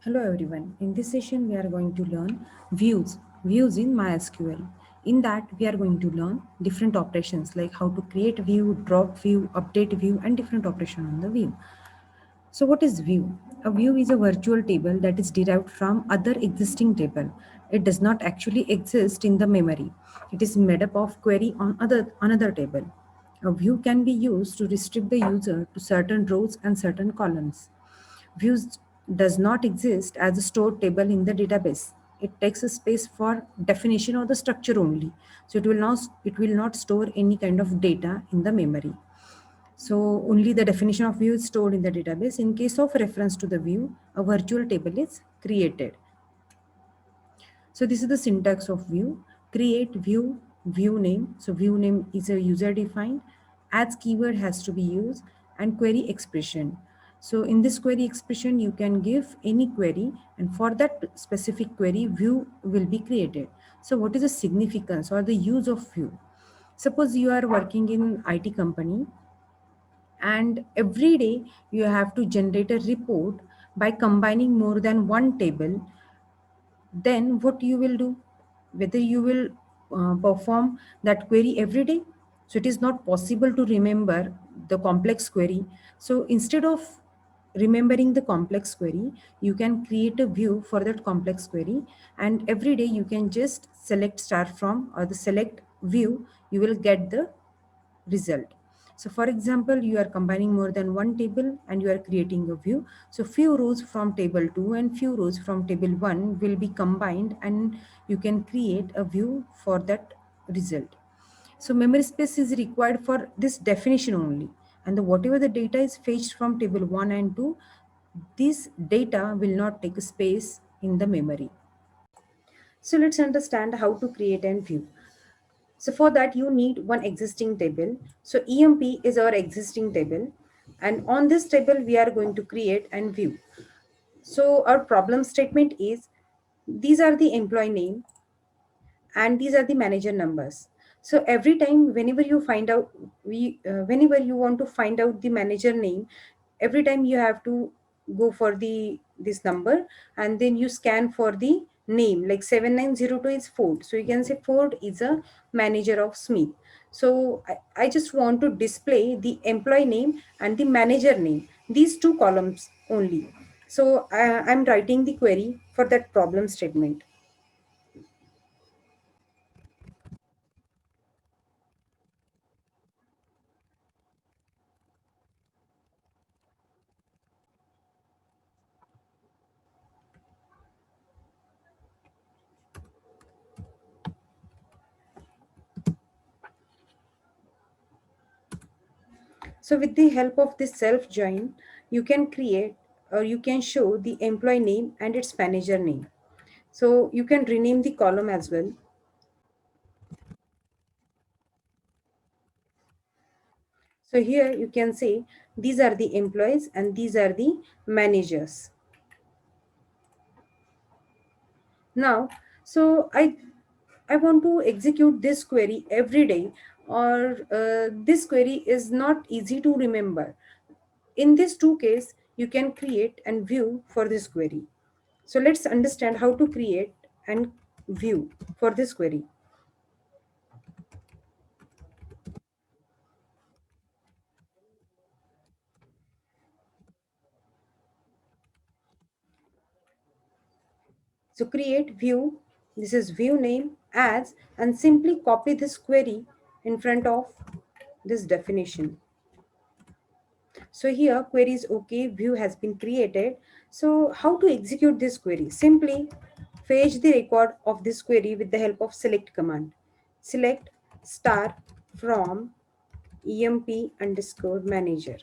Hello everyone. In this session, we are going to learn views in MySQL. In that, we are going to learn different operations like how to create view, drop view, update view, and different operation on the view. So what is view? A view is a virtual table that is derived from other existing table. It does not actually exist in the memory. It is made up of query on another table. A view can be used to restrict the user to certain rows and certain columns. Views does not exist as a stored table in the database. It takes a space for definition of the structure only. So it will not store any kind of data in the memory. So only the definition of view is stored in the database. In case of reference to the view, a virtual table is created. So this is the syntax of view. Create view, view name. So view name is a user defined. As keyword has to be used and query expression. So in this query expression, you can give any query and for that specific query, view will be created. So what is the significance or the use of view? Suppose you are working in IT company and every day you have to generate a report by combining more than one table, then what you will do, whether you will perform that query every day. So it is not possible to remember the complex query. So instead of remembering the complex query, you can create a view for that complex query, and every day you can just select start from or the select view, you will get the result. So for example, you are combining more than one table and you are creating a view. So few rows from table 2 and few rows from table 1 will be combined and you can create a view for that result. So memory space is required for this definition only. And whatever the data is fetched from table 1 and 2, this data will not take space in the memory. So let's understand how to create a view. So for that you need one existing table. So EMP is our existing table, and on this table we are going to create and view. So our problem statement is these are the employee name and these are the manager numbers. So every time whenever you find out whenever you want to find out the manager name, every time you have to go for the this number and then you scan for the name, like 7902 is Ford, so you can say Ford is a manager of Smith. So I just want to display the employee name and the manager name, these two columns only. So I'm writing the query for that problem statement. So with the help of this self join, you can create or you can show the employee name and its manager name. So you can rename the column as well. So here you can say these are the employees and these are the managers. Now, so I want to execute this query every day, or this query is not easy to remember. In these two cases, you can create and view for this query. So let's understand how to create and view for this query. So create view, this is view name as, and simply copy this query in front of this definition. So here query is okay, view has been created. So how to execute this query? Simply fetch the record of this query with the help of select command. Select star from emp underscore manager.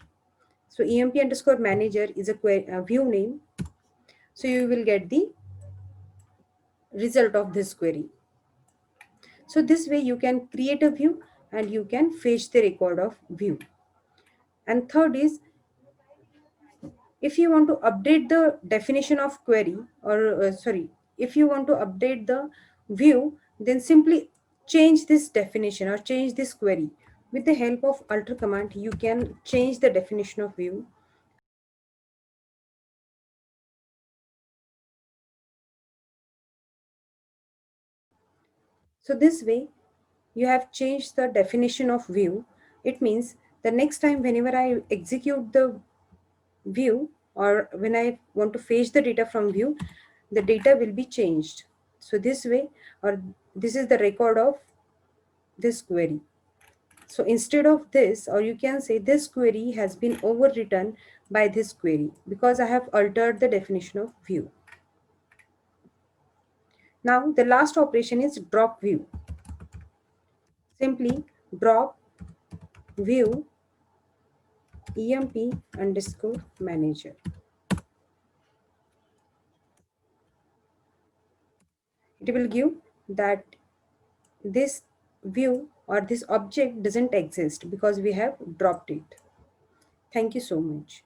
So emp underscore manager is a view name. So you will get the result of this query. So this way you can create a view and you can fetch the record of view. And third is, if you want to update the definition of query, or if you want to update the view, then simply change this definition or change this query. With the help of alter command, you can change the definition of view So this way, you have changed the definition of view. It means the next time whenever I execute the view, or when I want to fetch the data from view, the data will be changed. So this way, or this is the record of this query. So instead of this, or you can say this query has been overwritten by this query because I have altered the definition of view. Now the last operation is drop view. Simply drop view emp underscore manager. It will give that this view or this object doesn't exist because we have dropped it. Thank you so much.